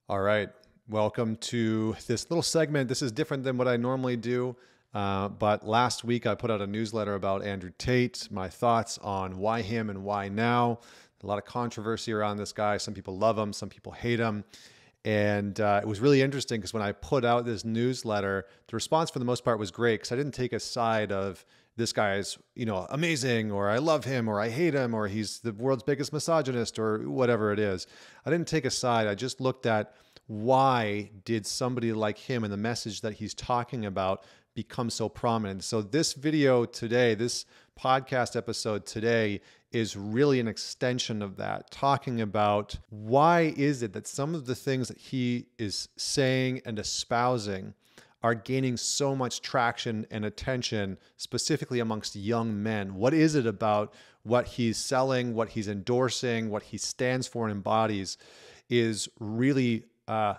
All right. Welcome to this little segment. This is different than what I normally do. But last week I put out a newsletter about Andrew Tate, my thoughts on why him and why now. A lot of controversy around this guy. Some people love him, some people hate him. And it was really interesting because when I put out this newsletter, the response for the most part was great because I didn't take a side of this guy's, amazing, or I love him, or I hate him, or he's the world's biggest misogynist, or whatever it is. I didn't take a side. I just looked at why did somebody like him and the message that he's talking about become so prominent. So this video today, this podcast episode today is really an extension of that, talking about why is it that some of the things that he is saying and espousing are gaining so much traction and attention, specifically amongst young men. What is it about what he's selling, what he's endorsing, what he stands for and embodies is really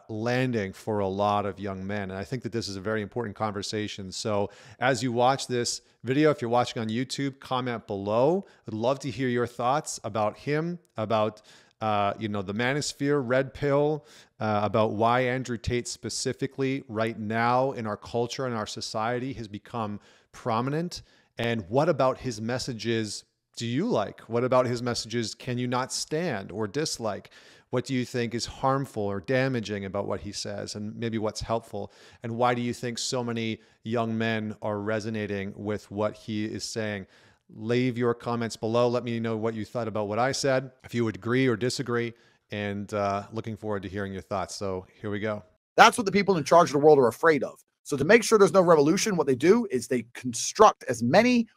landing for a lot of young men. And I think that this is a very important conversation. So as you watch this video, if you're watching on YouTube, comment below. I'd love to hear your thoughts about him, about the manosphere, red pill, about why Andrew Tate specifically right now in our culture and our society has become prominent. And what about his messages do you like? What about his messages can you not stand or dislike? What do you think is harmful or damaging about what he says, and maybe what's helpful? And why do you think so many young men are resonating with what he is saying? Leave your comments below. Let me know what you thought about what I said, if you would agree or disagree, and looking forward to hearing your thoughts. So here we go. That's what the people in charge of the world are afraid of. So to make sure there's no revolution, what they do is they construct as many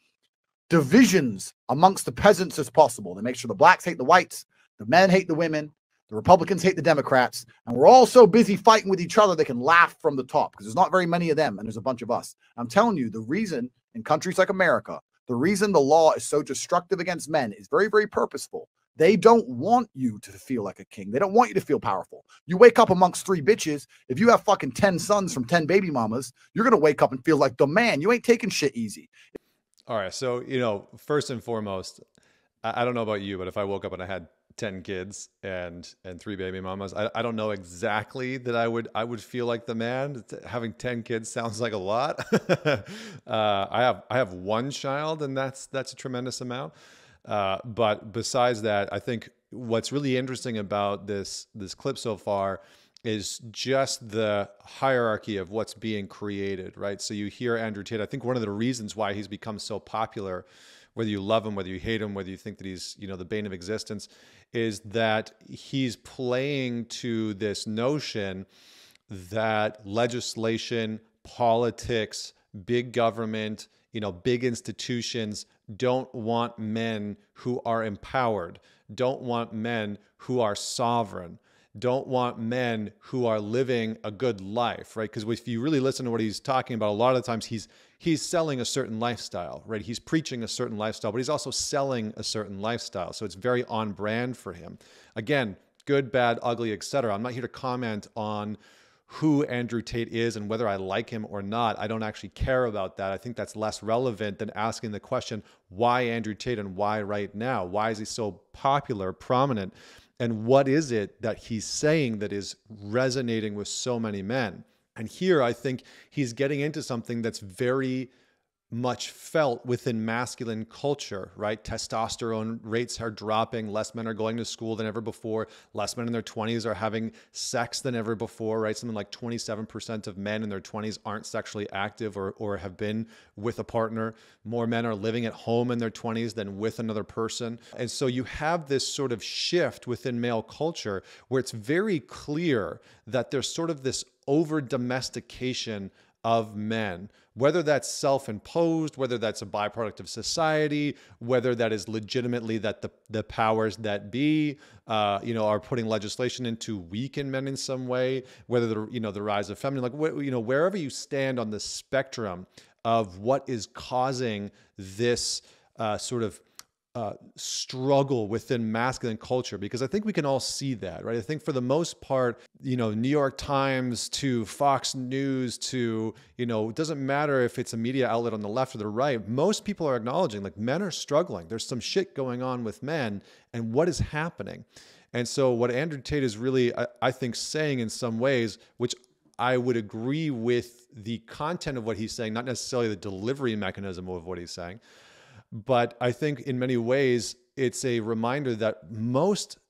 divisions amongst the peasants as possible. They make sure the blacks hate the whites, the men hate the women, the Republicans hate the Democrats, and we're all so busy fighting with each other they can laugh from the top because there's not very many of them and there's a bunch of us. I'm telling you, the reason in countries like America, the reason the law is so destructive against men is very, very purposeful. They don't want you to feel like a king. They don't want you to feel powerful. You wake up amongst 3 bitches. If you have fucking 10 sons from 10 baby mamas, you're going to wake up and feel like the man. You ain't taking shit easy. All right. So, first and foremost, I don't know about you, but if I woke up and I had 10 kids and 3 baby mamas, I don't know exactly that I would feel like the man. Having 10 kids sounds like a lot. I have 1 child, and that's a tremendous amount. But besides that, I think what's really interesting about this clip so far is just the hierarchy of what's being created, right? So you hear Andrew Tate. I think one of the reasons why he's become so popular, whether you love him, whether you hate him, whether you think that he's, the bane of existence, is that he's playing to this notion that legislation, politics, big government, big institutions don't want men who are empowered, don't want men who are sovereign, don't want men who are living a good life, right? Because if you really listen to what he's talking about, a lot of the times he's selling a certain lifestyle, right? He's preaching a certain lifestyle, but he's also selling a certain lifestyle. So it's very on brand for him. Again, good, bad, ugly, etc. I'm not here to comment on who Andrew Tate is and whether I like him or not. I don't actually care about that. I think that's less relevant than asking the question, why Andrew Tate and why right now? Why is he so popular, prominent? And what is it that he's saying that is resonating with so many men? And here I think he's getting into something that's very much felt within masculine culture, right? Testosterone rates are dropping. Less men are going to school than ever before. Less men in their 20s are having sex than ever before, right? Something like 27% of men in their 20s aren't sexually active or have been with a partner. More men are living at home in their 20s than with another person. And so you have this sort of shift within male culture where it's very clear that there's sort of this over-domestication of men, whether that's self-imposed, whether that's a byproduct of society, whether that is legitimately that the powers that be, are putting legislation in to weaken men in some way, whether the rise of feminism, wherever you stand on the spectrum of what is causing this sort of struggle within masculine culture, because I think we can all see that, right? I think for the most part, New York Times to Fox News to, it doesn't matter if it's a media outlet on the left or the right, most people are acknowledging like men are struggling. There's some shit going on with men and what is happening. And so what Andrew Tate is really, I think, saying in some ways, which I would agree with the content of what he's saying, not necessarily the delivery mechanism of what he's saying, but I think in many ways, it's a reminder that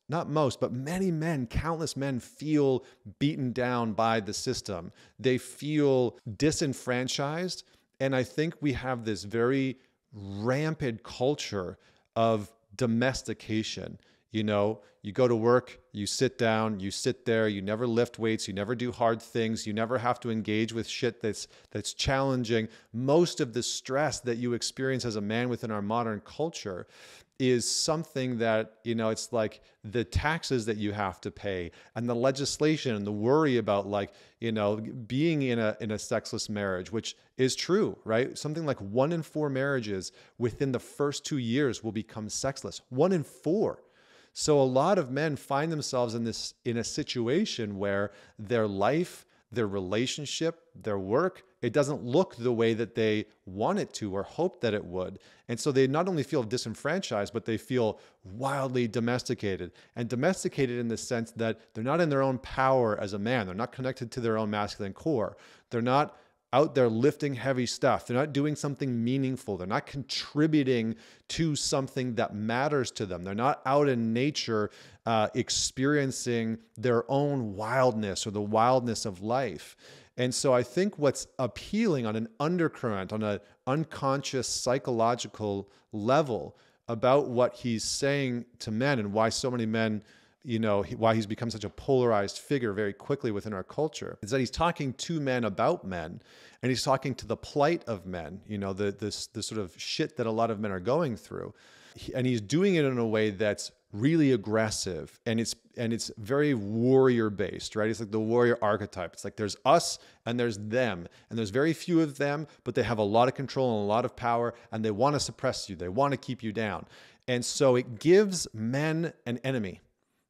not most, but many men, countless men feel beaten down by the system. They feel disenfranchised. And I think we have this very rampant culture of domestication. You know, you go to work, you sit down, you sit there, you never lift weights, you never do hard things, you never have to engage with shit that's challenging. Most of the stress that you experience as a man within our modern culture is something that, you know, it's like the taxes that you have to pay and the legislation and the worry about, like, you know, being in a sexless marriage, which is true, right? Something like 1 in 4 marriages within the first 2 years will become sexless. 1 in 4. So a lot of men find themselves in a situation where their life, their relationship, their work, it doesn't look the way that they want it to or hope that it would. And so they not only feel disenfranchised, but they feel wildly domesticated. And domesticated in the sense that they're not in their own power as a man. They're not connected to their own masculine core. They're not out there lifting heavy stuff. They're not doing something meaningful. They're not contributing to something that matters to them. They're not out in nature experiencing their own wildness or the wildness of life. And so I think what's appealing on an undercurrent, on an unconscious psychological level about what he's saying to men and why so many men, you know, why he's become such a polarized figure very quickly within our culture, is that he's talking to men about men, and he's talking to the plight of men, you know, the sort of shit that a lot of men are going through. And he's doing it in a way that's really aggressive, and it's very warrior based, right? It's like the warrior archetype. It's like there's us and there's them, and there's very few of them, but they have a lot of control and a lot of power, and they want to suppress you. They want to keep you down. And so it gives men an enemy,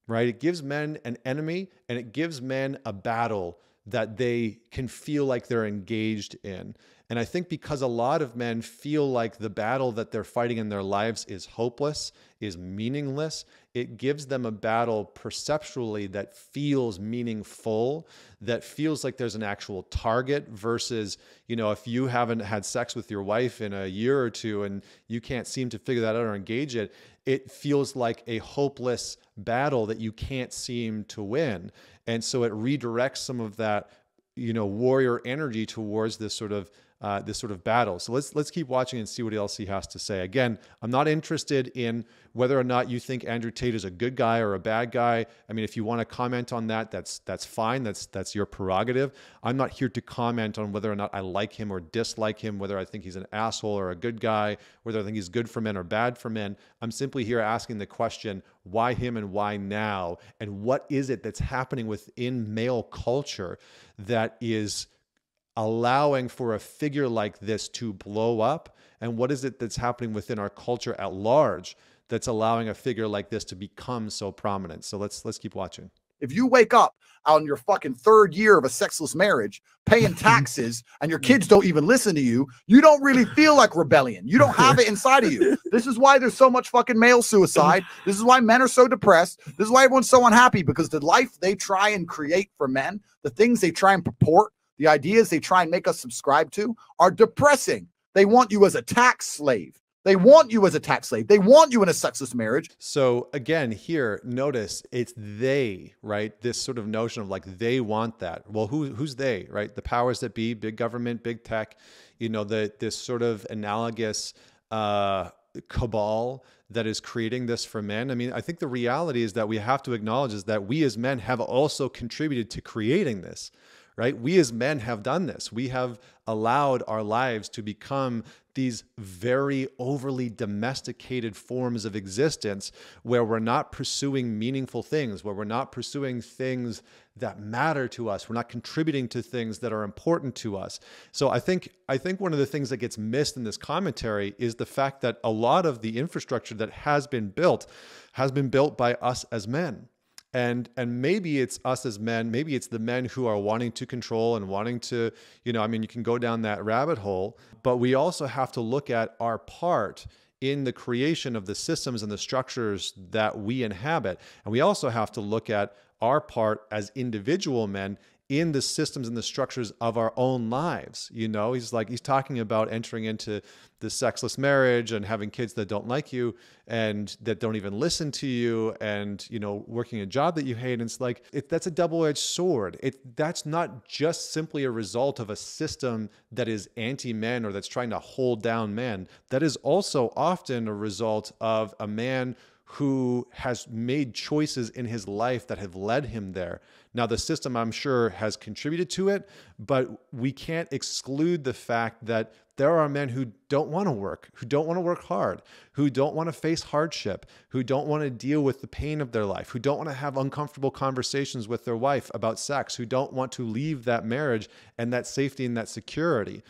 right? It gives men an enemy, and it gives men a battle that they can feel like they're engaged in. And I think because a lot of men feel like the battle that they're fighting in their lives is hopeless, is meaningless, it gives them a battle perceptually that feels meaningful, that feels like there's an actual target versus, you know, if you haven't had sex with your wife in a year or two and you can't seem to figure that out or engage it, it feels like a hopeless battle that you can't seem to win. And so it redirects some of that, you know, warrior energy towards this sort of battle. So let's keep watching and see what else he has to say. Again, I'm not interested in whether or not you think Andrew Tate is a good guy or a bad guy. I mean, if you want to comment on that, that's fine. That's your prerogative. I'm not here to comment on whether or not I like him or dislike him, whether I think he's an asshole or a good guy, whether I think he's good for men or bad for men. I'm simply here asking the question, why him and why now? And what is it that's happening within male culture that is allowing for a figure like this to blow up? And what is it that's happening within our culture at large that's allowing a figure like this to become so prominent? So let's keep watching. If you wake up on your fucking 3rd year of a sexless marriage, paying taxes, and your kids don't even listen to you, you don't really feel like rebellion. You don't have it inside of you. This is why there's so much fucking male suicide. This is why men are so depressed. This is why everyone's so unhappy, because the life they try and create for men, the things they try and purport, the ideas they try and make us subscribe to are depressing. They want you as a tax slave. They want you as a tax slave. They want you in a sexless marriage. So again, here, notice it's they, right? This sort of notion of like, they want that. Well, who's they, right? The powers that be, big government, big tech, you know, this sort of analogous cabal that is creating this for men. I mean, I think the reality is that we have to acknowledge is that we as men have also contributed to creating this, right? We as men have done this. We have allowed our lives to become these very overly domesticated forms of existence where we're not pursuing meaningful things, where we're not pursuing things that matter to us. We're not contributing to things that are important to us. So I think one of the things that gets missed in this commentary is the fact that a lot of the infrastructure that has been built by us as men. And maybe it's us as men, maybe it's the men who are wanting to control and wanting to, you know, I mean, you can go down that rabbit hole, but we also have to look at our part in the creation of the systems and the structures that we inhabit. And we also have to look at our part as individual men in the systems and the structures of our own lives. He's talking about entering into the sexless marriage and having kids that don't like you and that don't even listen to you, and working a job that you hate. And it's like that's a double-edged sword. That's not just simply a result of a system that is anti-men or that's trying to hold down men. That is also often a result of a man who has made choices in his life that have led him there. Now, the system, I'm sure, has contributed to it, but we can't exclude the fact that there are men who don't want to work, who don't want to work hard, who don't want to face hardship, who don't want to deal with the pain of their life, who don't want to have uncomfortable conversations with their wife about sex, who don't want to leave that marriage and that safety and that security.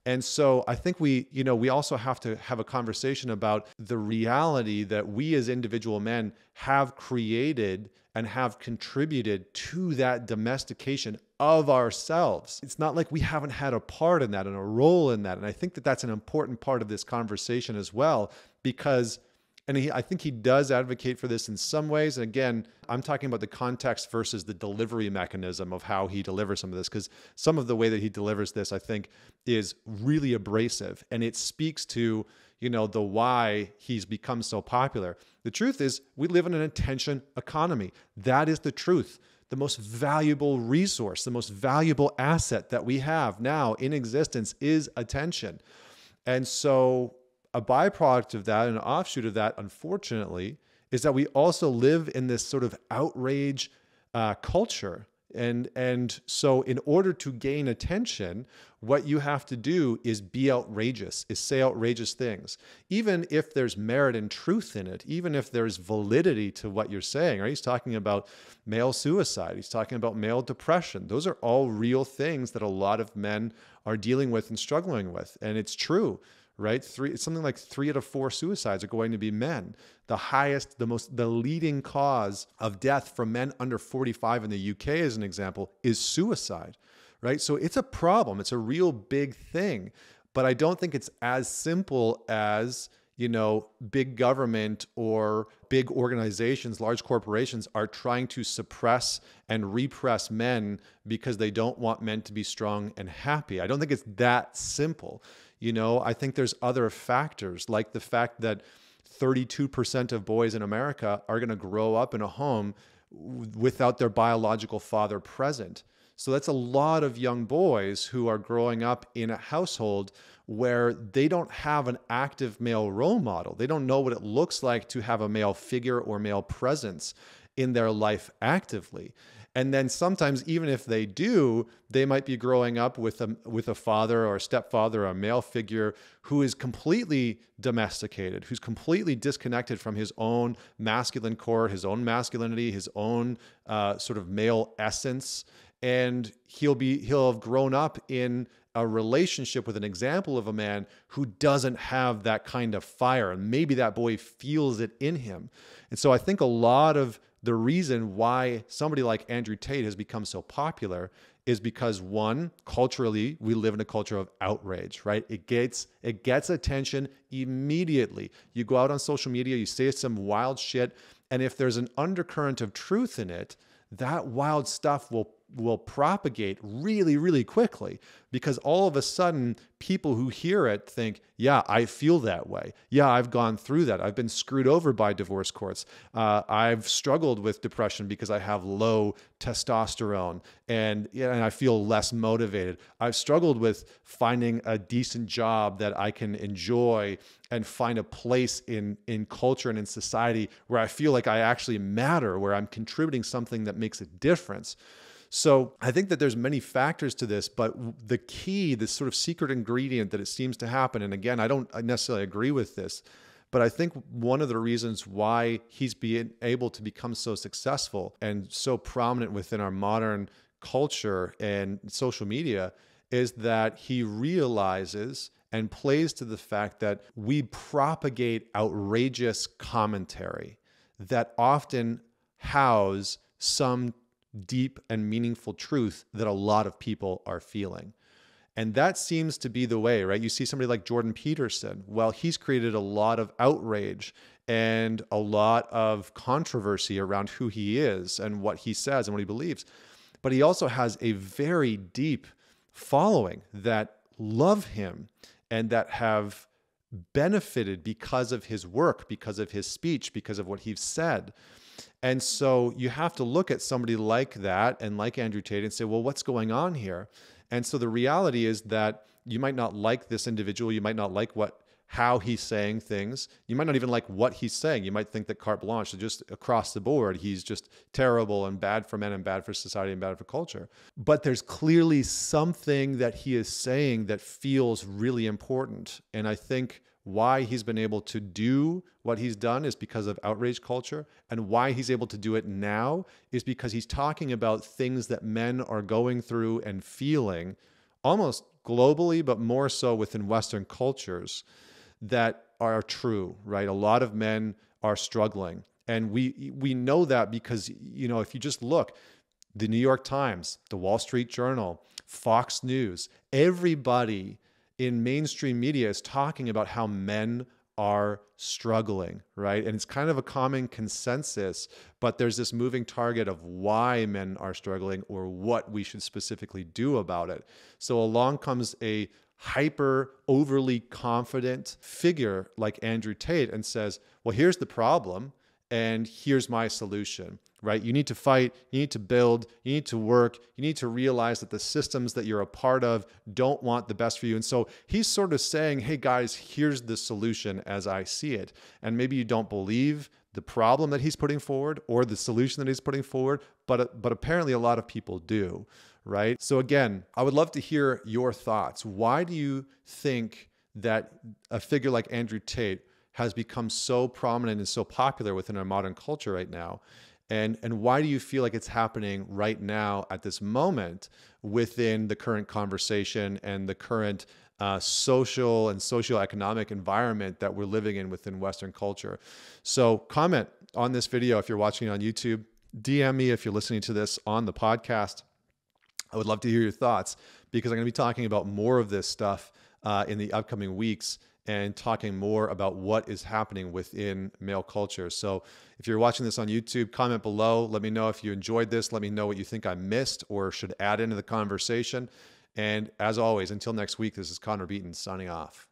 And so I think we also have to have a conversation about the reality that we as individual men have created and have contributed to that domestication of ourselves. It's not like we haven't had a part in that and a role in that. And I think that that's an important part of this conversation as well, because I think he does advocate for this in some ways. And again, I'm talking about the context versus the delivery mechanism of how he delivers some of this, because some of the way that he delivers this, I think, is really abrasive. And it speaks to, the why he's become so popular. The truth is, we live in an attention economy. That is the truth. The most valuable resource, the most valuable asset that we have now in existence is attention. And so a byproduct of that, an offshoot of that, unfortunately, is that we also live in this sort of outrage culture. And so in order to gain attention, what you have to do is be outrageous, is say outrageous things, even if there's merit and truth in it, even if there's validity to what you're saying. Right? He's talking about male suicide. He's talking about male depression. Those are all real things that a lot of men are dealing with and struggling with. And it's true. Right? It's something like 3 out of 4 suicides are going to be men. The leading cause of death for men under 45 in the UK, as an example, is suicide. Right? So it's a problem. It's a real big thing. But I don't think it's as simple as, big government or big organizations, large corporations are trying to suppress and repress men because they don't want men to be strong and happy. I don't think it's that simple. I think there's other factors, like the fact that 32% of boys in America are going to grow up in a home without their biological father present. So that's a lot of young boys who are growing up in a household where they don't have an active male role model. They don't know what it looks like to have a male figure or male presence in their life actively. And then sometimes, even if they do, they might be growing up with a father or a stepfather or a male figure who is completely domesticated, who's completely disconnected from his own masculine core, his own masculinity, his own sort of male essence. And he'll have grown up in a relationship with an example of a man who doesn't have that kind of fire. And maybe that boy feels it in him. And so I think a lot of the reason why somebody like Andrew Tate has become so popular is because, one, culturally, we live in a culture of outrage, right? It gets attention immediately. You go out on social media, you say some wild shit, and if there's an undercurrent of truth in it, that wild stuff will propagate really, really quickly, because all of a sudden people who hear it think, yeah, I feel that way. Yeah, I've gone through that. I've been screwed over by divorce courts. I've struggled with depression because I have low testosterone and I feel less motivated. I've struggled with finding a decent job that I can enjoy and find a place in culture and in society where I feel like I actually matter, where I'm contributing something that makes a difference. So I think that there's many factors to this, but the key, this sort of secret ingredient that it seems to happen, and again, I don't necessarily agree with this, but I think one of the reasons why he's been able to become so successful and so prominent within our modern culture and social media is that he realizes and plays to the fact that we propagate outrageous commentary that often house some deep and meaningful truth that a lot of people are feeling. And that seems to be the way, right? You see somebody like Jordan Peterson. Well, he's created a lot of outrage and a lot of controversy around who he is and what he says and what he believes. But he also has a very deep following that love him and that have benefited because of his work, because of his speech, because of what he's said. And so you have to look at somebody like that and like Andrew Tate and say, well, what's going on here? And so the reality is that you might not like this individual. You might not like how he's saying things. You might not even like what he's saying. You might think that carte blanche, just across the board, he's just terrible and bad for men and bad for society and bad for culture. But there's clearly something that he is saying that feels really important. And I think why he's been able to do what he's done is because of outrage culture. And why he's able to do it now is because he's talking about things that men are going through and feeling almost globally, but more so within Western cultures that are true, right? A lot of men are struggling. And we know that because, if you just look, the New York Times, the Wall Street Journal, Fox News, everybody in mainstream media is talking about how men are struggling, right? And it's kind of a common consensus, but there's this moving target of why men are struggling or what we should specifically do about it. So along comes a hyper overly confident figure like Andrew Tate and says, well, here's the problem and here's my solution, right? You need to fight, you need to build, you need to work, you need to realize that the systems that you're a part of don't want the best for you. And so he's sort of saying, hey guys, here's the solution as I see it. And maybe you don't believe the problem that he's putting forward or the solution that he's putting forward, but apparently a lot of people do, right? So again, I would love to hear your thoughts. Why do you think that a figure like Andrew Tate has become so prominent and so popular within our modern culture right now? And why do you feel like it's happening right now at this moment within the current conversation and the current social and socioeconomic environment that we're living in within Western culture? So comment on this video if you're watching it on YouTube. DM me if you're listening to this on the podcast. I would love to hear your thoughts because I'm going to be talking about more of this stuff in the upcoming weeks and talking more about what is happening within male culture. So if you're watching this on YouTube, comment below. Let me know if you enjoyed this. Let me know what you think I missed or should add into the conversation. And as always, until next week, this is Connor Beaton signing off.